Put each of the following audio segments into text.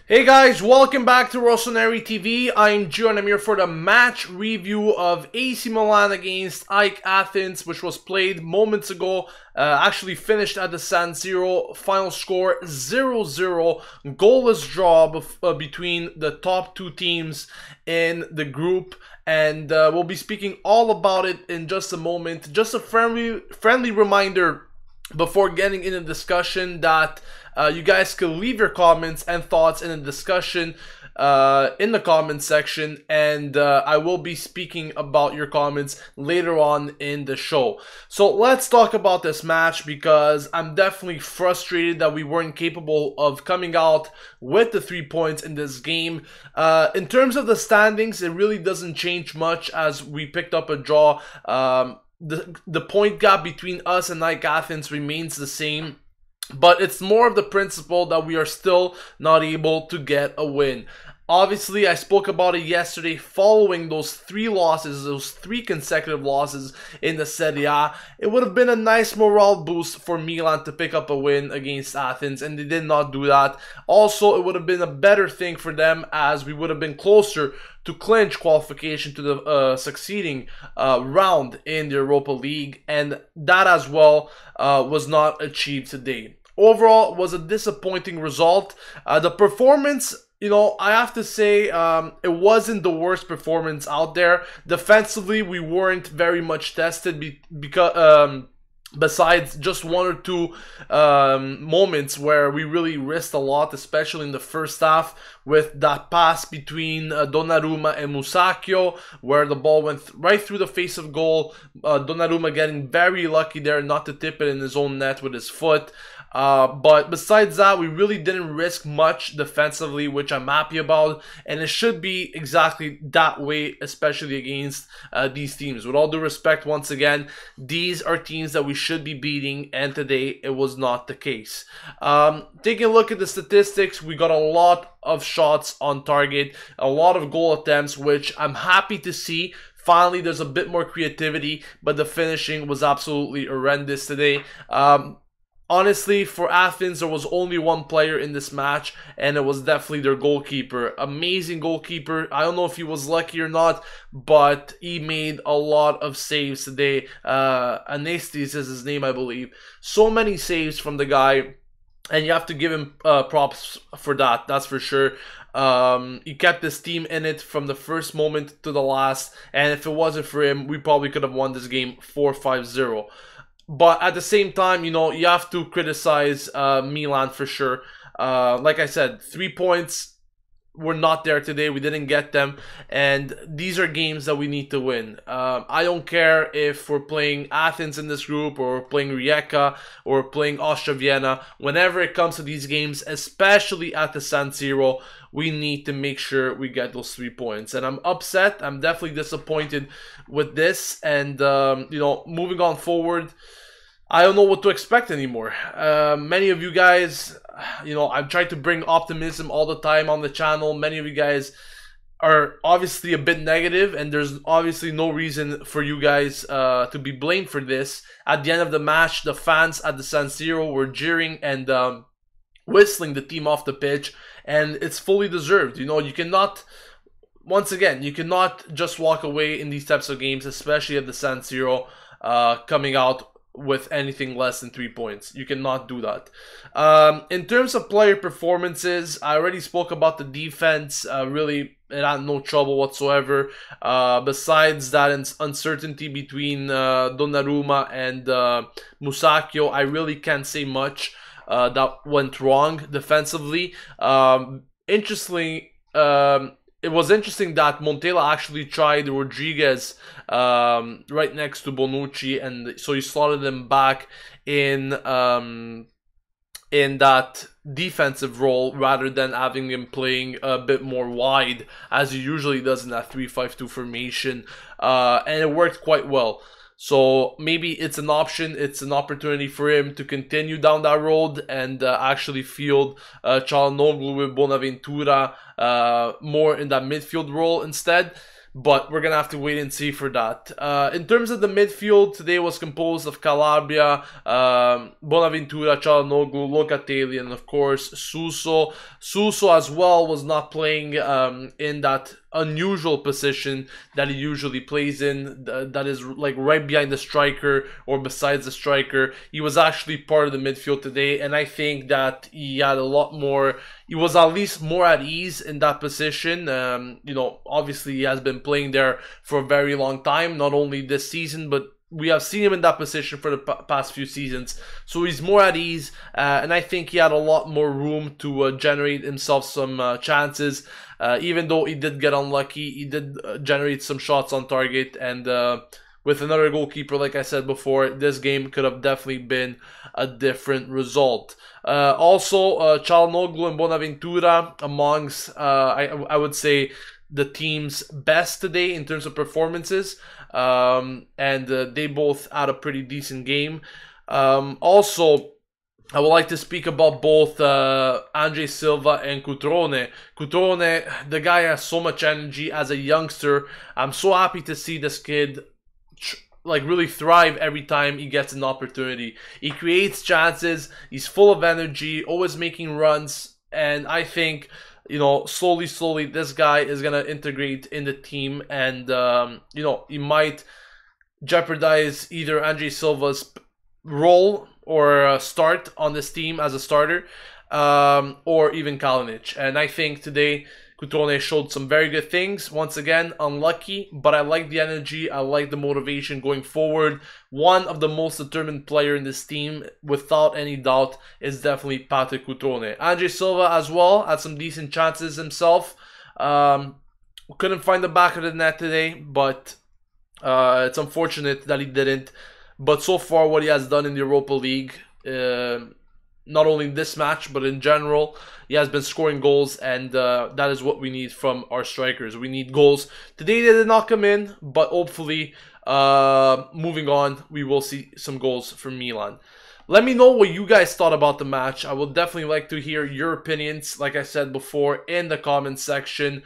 Hey guys, welcome back to Rossoneri TV. I'm Gio and I'm here for the match review of AC Milan against AEK Athens, which was played moments ago. Actually finished at the San Siro. Final score 0-0. Goalless draw between the top two teams in the group. And we'll be speaking all about it in just a moment. Just a friendly reminder before getting into discussion that you guys can leave your comments and thoughts in the discussion in the comments section, and I will be speaking about your comments later on in the show. So let's talk about this match, because I'm definitely frustrated that we weren't capable of coming out with the 3 points in this game. In terms of the standings, it really doesn't change much as we picked up a draw. The point gap between us and AEK Athens remains the same, but it's more of the principle that we are still not able to get a win. Obviously, I spoke about it yesterday following those three consecutive losses in the Serie A. It would have been a nice morale boost for Milan to pick up a win against Athens, and they did not do that. Also, it would have been a better thing for them, as we would have been closer to clinch qualification to the succeeding round in the Europa League, and that as well was not achieved today. Overall, it was a disappointing result. The performance, you know, I have to say, it wasn't the worst performance out there. Defensively, we weren't very much tested because besides just one or two moments where we really risked a lot, especially in the first half with that pass between Donnarumma and Musacchio, where the ball went right through the face of goal. Donnarumma getting very lucky there not to tip it in his own net with his foot. But besides that, we really didn't risk much defensively, which I'm happy about, and it should be exactly that way, especially against these teams. With all due respect, once again, these are teams that we should be beating, and today it was not the case. Taking a look at the statistics, we got a lot of shots on target, a lot of goal attempts, which I'm happy to see. Finally, there's a bit more creativity, but the finishing was absolutely horrendous today. Honestly, for Athens, there was only one player in this match, and it was definitely their goalkeeper. Amazing goalkeeper. I don't know if he was lucky or not, but he made a lot of saves today. Anestis is his name, I believe. So many saves from the guy, and you have to give him props for that, that's for sure. He kept his team in it from the first moment to the last, and if it wasn't for him, we probably could have won this game 4-5-0. But at the same time, you know, you have to criticize Milan for sure. Like I said, 3 points were not there today. We didn't get them. And these are games that we need to win. I don't care if we're playing Athens in this group, or we're playing Rijeka, or we're playing Austria Vienna. Whenever it comes to these games, especially at the San Siro, we need to make sure we get those 3 points. And I'm upset. I'm definitely disappointed with this. And, you know, moving on forward, I don't know what to expect anymore. Many of you guys, you know, I've tried to bring optimism all the time on the channel. Many of you guys are obviously a bit negative, and there's obviously no reason for you guys to be blamed for this. At the end of the match, the fans at the San Siro were jeering and whistling the team off the pitch, and it's fully deserved. You know, you cannot, once again, you cannot just walk away in these types of games, especially at the San Siro, coming out with anything less than 3 points. You cannot do that. In terms of player performances, I already spoke about the defense. Really, it had no trouble whatsoever. Besides that uncertainty between Donnarumma and Musacchio, I really can't say much that went wrong defensively. Interestingly, it was interesting that Montella actually tried Rodriguez right next to Bonucci, and so he slotted him back in that defensive role rather than having him playing a bit more wide, as he usually does in that 3-5-2 formation, and it worked quite well. So maybe it's an option, it's an opportunity for him to continue down that road and actually field Çalhanoğlu with Bonaventura more in that midfield role instead. but we're gonna have to wait and see for that. In terms of the midfield, today was composed of Calabria, Bonaventura, Çalhanoğlu, Locatelli, and of course Suso. Suso as well was not playing in that unusual position that he usually plays in, that is like right behind the striker or besides the striker. He was actually part of the midfield today, and I think that he had a lot more, he was at least more at ease in that position. You know, obviously he has been playing there for a very long time, not only this season, but we have seen him in that position for the past few seasons. So he's more at ease, and I think he had a lot more room to generate himself some chances. Even though he did get unlucky, he did generate some shots on target, and with another goalkeeper, like I said before, this game could have definitely been a different result. Also, Çalhanoğlu and Bonaventura amongst, I would say, the team's best today in terms of performances, and they both had a pretty decent game. Also, I would like to speak about both Andre Silva and Cutroni. Cutroni, the guy has so much energy as a youngster. I'm so happy to see this kid like really thrive every time he gets an opportunity. He creates chances, he's full of energy, always making runs, and I think, you know, slowly this guy is gonna integrate in the team, and you know, he might jeopardize either Andre Silva's role or start on this team as a starter, or even Kalinic. And I think today Cutroni showed some very good things. Once again, unlucky, but I like the energy, I like the motivation going forward. One of the most determined player in this team, without any doubt, is definitely Patrick Cutroni. Andre Silva as well had some decent chances himself. Couldn't find the back of the net today, but it's unfortunate that he didn't. But so far, what he has done in the Europa League, not only in this match, but in general, he has been scoring goals, and that is what we need from our strikers. We need goals. Today, they did not come in, but hopefully, moving on, we will see some goals from Milan. Let me know what you guys thought about the match. I would definitely like to hear your opinions, like I said before, in the comments section.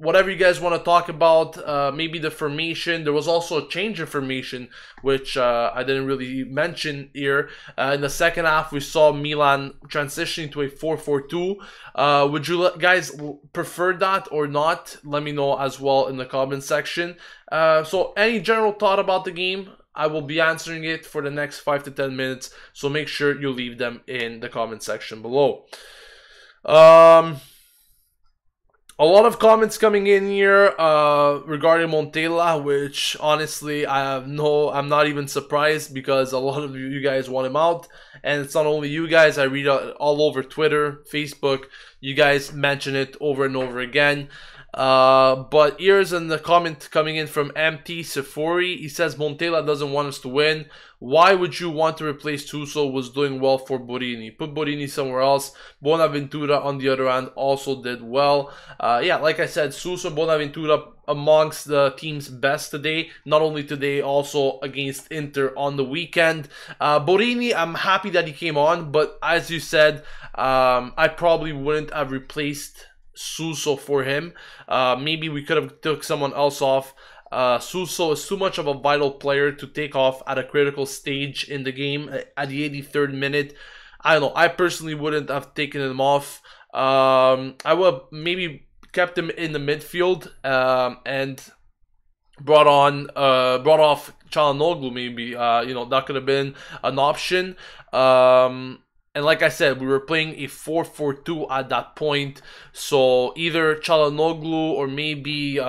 Whatever you guys want to talk about, maybe the formation. There was also a change in formation, which I didn't really mention here. In the second half, we saw Milan transitioning to a 4-4-2. Would you guys prefer that or not? Let me know as well in the comment section. So any general thought about the game, I will be answering it for the next 5 to 10 minutes. So make sure you leave them in the comment section below. A lot of comments coming in here regarding Montella, which honestly I'm not even surprised, because a lot of you guys want him out, and it's not only you guys. I read all over Twitter, Facebook. You guys mention it over and over again. But here's in the comment coming in from MT Sephori. He says Montella doesn't want us to win. Why would you want to replace Suso, who was doing well for Borini? Put Borini somewhere else. Bonaventura on the other hand also did well. Yeah, like I said, Suso, Bonaventura amongst the team's best today. Not only today, also against Inter on the weekend. Borini, I'm happy that he came on, but as you said, I probably wouldn't have replaced Suso for him. Maybe we could have took someone else off. Suso is too much of a vital player to take off at a critical stage in the game at the 83rd minute. I don't know. I personally wouldn't have taken him off. I would have maybe kept him in the midfield and brought off Çalhanoğlu. Maybe you know, that could have been an option. And like I said, we were playing a 4-4-2 at that point. So either Çalhanoğlu or maybe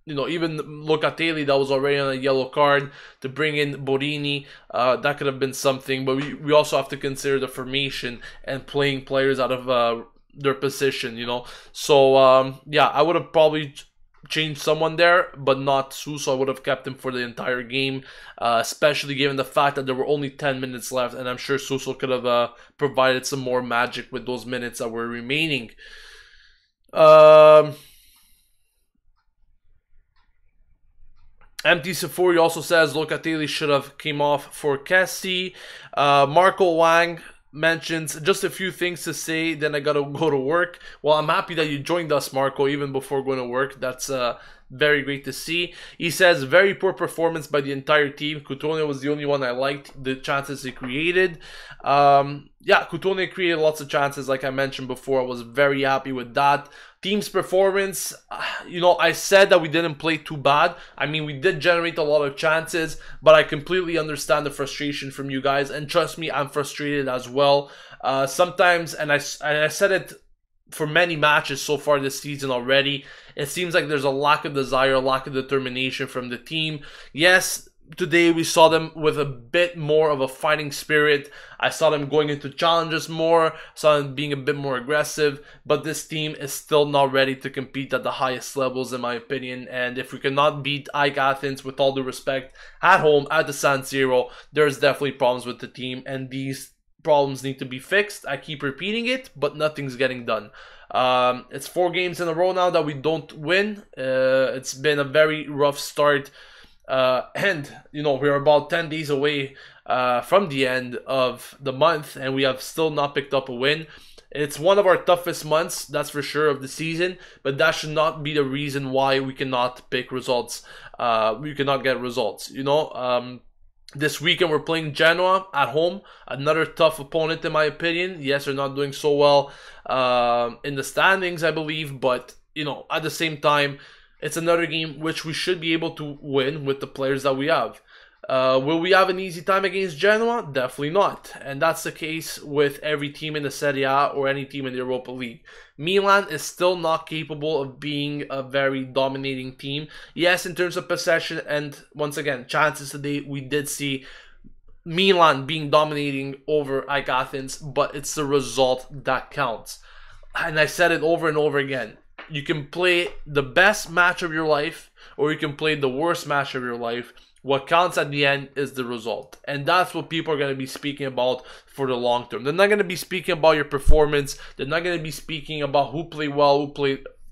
you know, even Locatelli, that was already on a yellow card, to bring in Borini, that could have been something. But we also have to consider the formation and playing players out of their position, you know. So yeah, I would have probably changed someone there, but not Suso. I would have kept him for the entire game, especially given the fact that there were only 10 minutes left, and I'm sure Suso could have provided some more magic with those minutes that were remaining. MT Sephori also says Locatelli should have came off for Kessie. Marco Wang mentions just a few things to say, then I gotta go to work. Well, I'm happy that you joined us, Marco, even before going to work. That's very great to see. He says, very poor performance by the entire team. Cutroni was the only one I liked, the chances he created. Yeah, Cutroni created lots of chances, like I mentioned before. I was very happy with that. Team's performance, you know, I said that we didn't play too bad. I mean, we did generate a lot of chances, but I completely understand the frustration from you guys. And trust me, I'm frustrated as well. Sometimes, and I said it for many matches so far this season already, it seems like there's a lack of desire, a lack of determination from the team. Yes, today we saw them with a bit more of a fighting spirit. I saw them going into challenges more, saw them being a bit more aggressive, but this team is still not ready to compete at the highest levels, in my opinion. And if we cannot beat AEK Athens, with all due respect, at home at the San Siro, there's definitely problems with the team, and these problems need to be fixed. I keep repeating it, but nothing's getting done. It's 4 games in a row now that we don't win. It's been a very rough start. And, you know, we're about 10 days away from the end of the month, and we have still not picked up a win. It's one of our toughest months, that's for sure, of the season, but that should not be the reason why we cannot pick results. We cannot get results, you know. This weekend we're playing Genoa at home, another tough opponent in my opinion. Yes, they're not doing so well in the standings, I believe, but, you know, at the same time, it's another game which we should be able to win with the players that we have. Will we have an easy time against Genoa? Definitely not. And that's the case with every team in the Serie A or any team in the Europa League. Milan is still not capable of being a very dominating team. Yes, in terms of possession and, once again, chances today, we did see Milan being dominating over AEK Athens, but it's the result that counts. And I said it over and over again. You can play the best match of your life, or you can play the worst match of your life. What counts at the end is the result. And that's what people are going to be speaking about for the long term. They're not going to be speaking about your performance. They're not going to be speaking about who played well,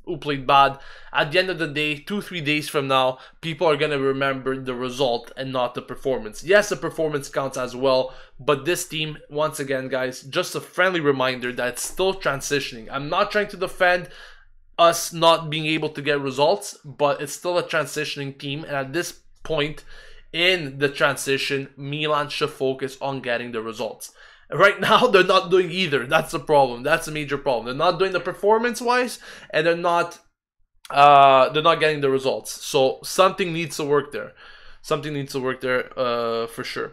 who played bad. At the end of the day, 2-3 days from now, people are going to remember the result and not the performance. Yes, the performance counts as well, but this team, once again, guys, just a friendly reminder that it's still transitioning. I'm not trying to defend us not being able to get results, but it's still a transitioning team, and at this point in the transition, Milan should focus on getting the results. Right now, they're not doing either. That's the problem. That's a major problem. They're not doing the performance-wise, and they're not getting the results. So something needs to work there. Something needs to work there for sure.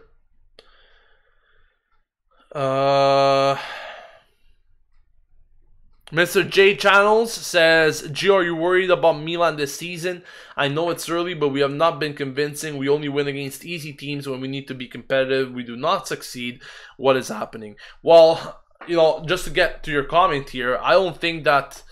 Mr. J Channels says, Gio, are you worried about Milan this season? I know it's early, but we have not been convincing. We only win against easy teams when we need to be competitive. We do not succeed. What is happening? Well, you know, just to get to your comment here, I don't think that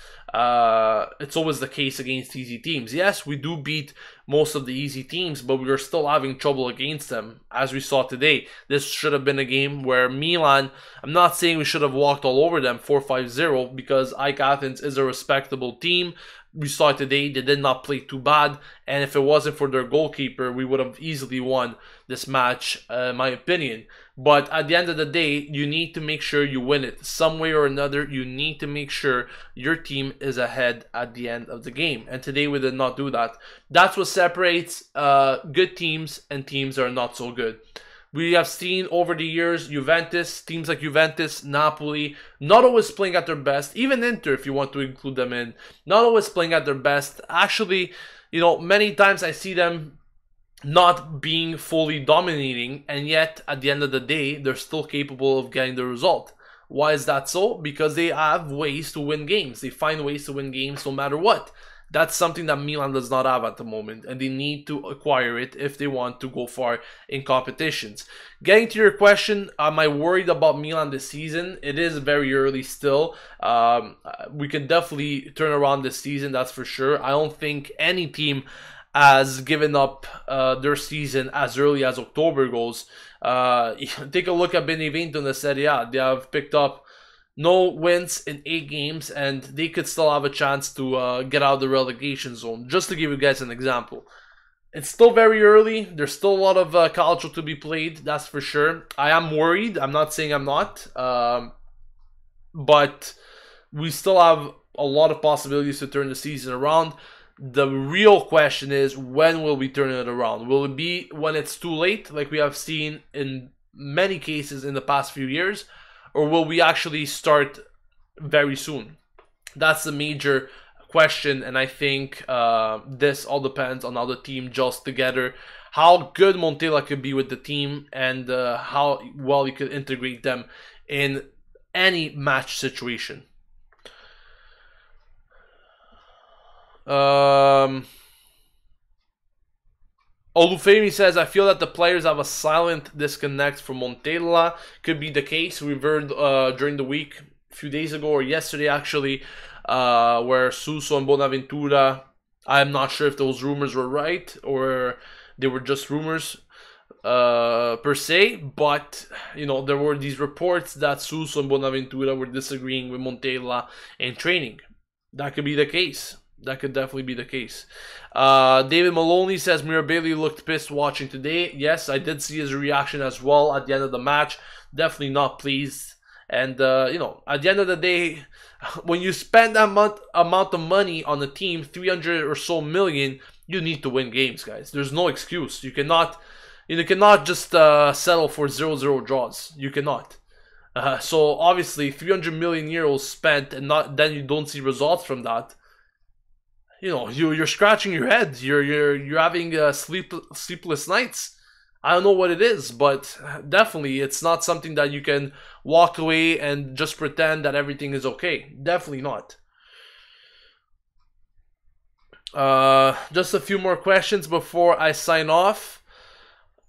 it's always the case against easy teams. Yes, we do beat most of the easy teams, but we are still having trouble against them, as we saw today. This should have been a game where Milan, I'm not saying we should have walked all over them 4-5-0, because AEK Athens is a respectable team. We saw it today, they did not play too bad, and if it wasn't for their goalkeeper, we would have easily won this match, in my opinion. But at the end of the day, you need to make sure you win it. Some way or another, you need to make sure your team is ahead at the end of the game. And today we did not do that. That's what separates good teams and teams that are not so good. We have seen over the years Juventus, teams like Juventus, Napoli, not always playing at their best. Even Inter, if you want to include them in, not always playing at their best. Actually, you know, many times I see them not being fully dominating, and yet at the end of the day, they're still capable of getting the result. Why is that so? Because they have ways to win games. They find ways to win games no matter what. That's something that Milan does not have at the moment, and they need to acquire it if they want to go far in competitions. Getting to your question, am I worried about Milan this season? It is very early still. We can definitely turn around this season, that's for sure. I don't think any team has given up their season as early as October goes. Take a look at Benevento in the Serie A. They have picked up no wins in 8 games, and they could still have a chance to get out of the relegation zone. Just to give you guys an example. It's still very early. There's still a lot of calcio to be played, that's for sure. I am worried. I'm not saying I'm not. But we still have a lot of possibilities to turn the season around. The real question is, when will we turn it around? Will it be when it's too late, like we have seen in many cases in the past few years? Or will we actually start very soon? That's the major question, and I think this all depends on how the team gels together, how good Montella could be with the team, and how well he could integrate them in any match situation. Olufemi says, I feel that the players have a silent disconnect from Montella. Could be the case. We've heard during the week, a few days ago or yesterday actually, where Suso and Bonaventura, I'm not sure if those rumors were right or they were just rumors per se, but you know, there were these reports that Suso and Bonaventura were disagreeing with Montella in training. That could be the case. That could definitely be the case. David Maloney says Mirabelli looked pissed watching today. Yes, I did see his reaction as well at the end of the match. Definitely not pleased. And you know, at the end of the day, when you spend that amount of money on the team, 300 or so million, you need to win games, guys. There's no excuse. You cannot just settle for 0-0 draws. You cannot. So obviously, 300 million euros spent, and then you don't see results from that. You know, you're scratching your head. You're having sleepless nights. I don't know what it is, but definitely it's not something that you can walk away and just pretend that everything is okay. Definitely not. Just a few more questions before I sign off.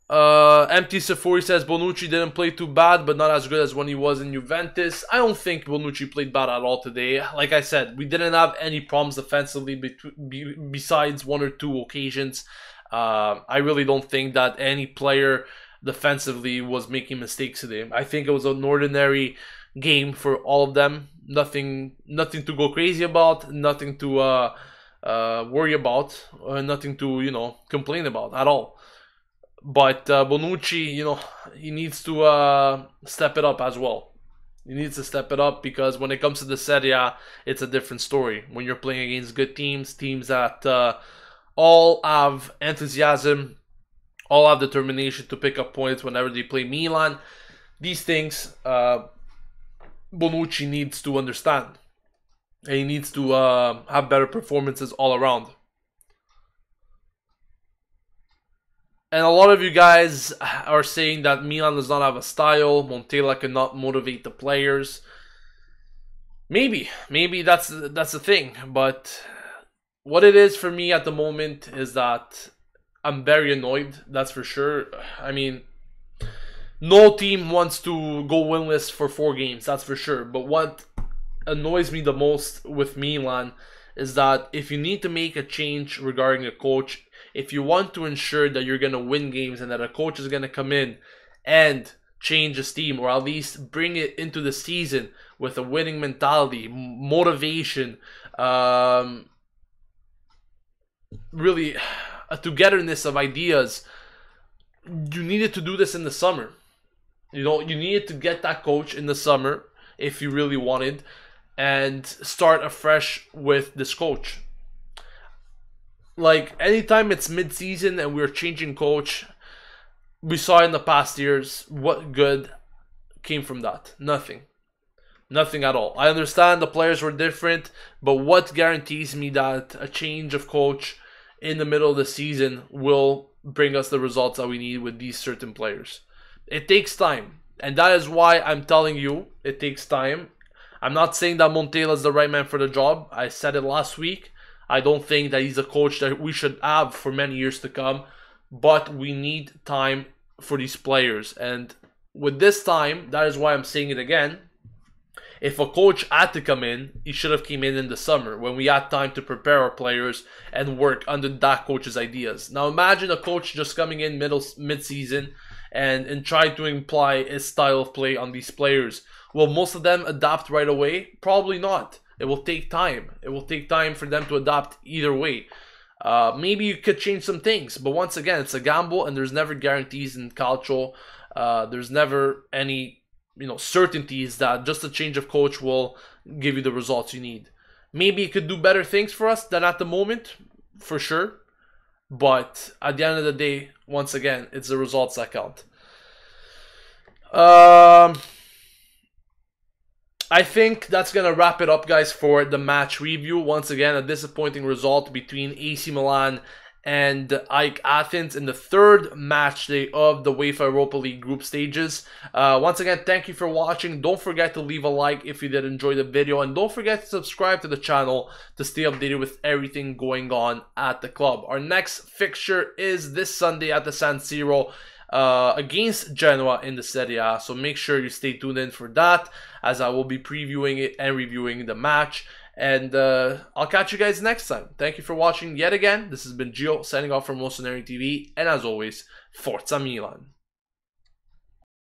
Empty Safori says Bonucci didn't play too bad, but not as good as when he was in Juventus. I don't think Bonucci played bad at all today. Like I said, we didn't have any problems defensively besides one or two occasions. I really don't think that any player defensively was making mistakes today. I think it was an ordinary game for all of them. Nothing to go crazy about. Nothing to worry about. Nothing to, you know, complain about at all. But Bonucci, you know, he needs to step it up as well. He needs to step it up, because when it comes to the Serie A, it's a different story. When you're playing against good teams that all have enthusiasm, all have determination to pick up points whenever they play Milan. These things Bonucci needs to understand. And he needs to have better performances all around. And a lot of you guys are saying that Milan does not have a style. Montella cannot motivate the players. Maybe that's the thing. But what it is for me at the moment is that I'm very annoyed. That's for sure. I mean, no team wants to go winless for 4 games. That's for sure. But what annoys me the most with Milan is that if you need to make a change regarding a coach, if you want to ensure that you're going to win games and that a coach is going to come in and change his team, or at least bring it into the season with a winning mentality, motivation, really a togetherness of ideas, you needed to do this in the summer. You know, you needed to get that coach in the summer if you really wanted, and start afresh with this coach. Like, anytime it's mid-season and we're changing coach, we saw in the past years what good came from that. Nothing. Nothing at all. I understand the players were different, but what guarantees me that a change of coach in the middle of the season will bring us the results that we need with these certain players? It takes time. And that is why I'm telling you, it takes time. I'm not saying that Montella is the right man for the job. I said it last week. I don't think that he's a coach that we should have for many years to come. But we need time for these players. And with this time, that is why I'm saying it again. If a coach had to come in, he should have came in the summer, when we had time to prepare our players and work under that coach's ideas. Now imagine a coach just coming in mid-season and trying to imply his style of play on these players. Will most of them adapt right away? Probably not. It will take time. It will take time for them to adapt either way. Maybe you could change some things, but once again, it's a gamble, and there's never guarantees in calcio. There's never any certainties that just a change of coach will give you the results you need. Maybe it could do better things for us than at the moment, for sure. But at the end of the day, once again, it's the results that count. I think that's going to wrap it up, guys, for the match review. Once again, a disappointing result between AC Milan and AEK Athens in the third match day of the UEFA Europa League group stages. Once again, thank you for watching. Don't forget to leave a like if you did enjoy the video. And don't forget to subscribe to the channel to stay updated with everything going on at the club. Our next fixture is this Sunday at the San Siro against Genoa in the Serie A. So make sure you stay tuned in for that, as I will be previewing it and reviewing the match. And I'll catch you guys next time. Thank you for watching yet again. This has been Gio signing off from Rossoneri TV. And as always, Forza Milan.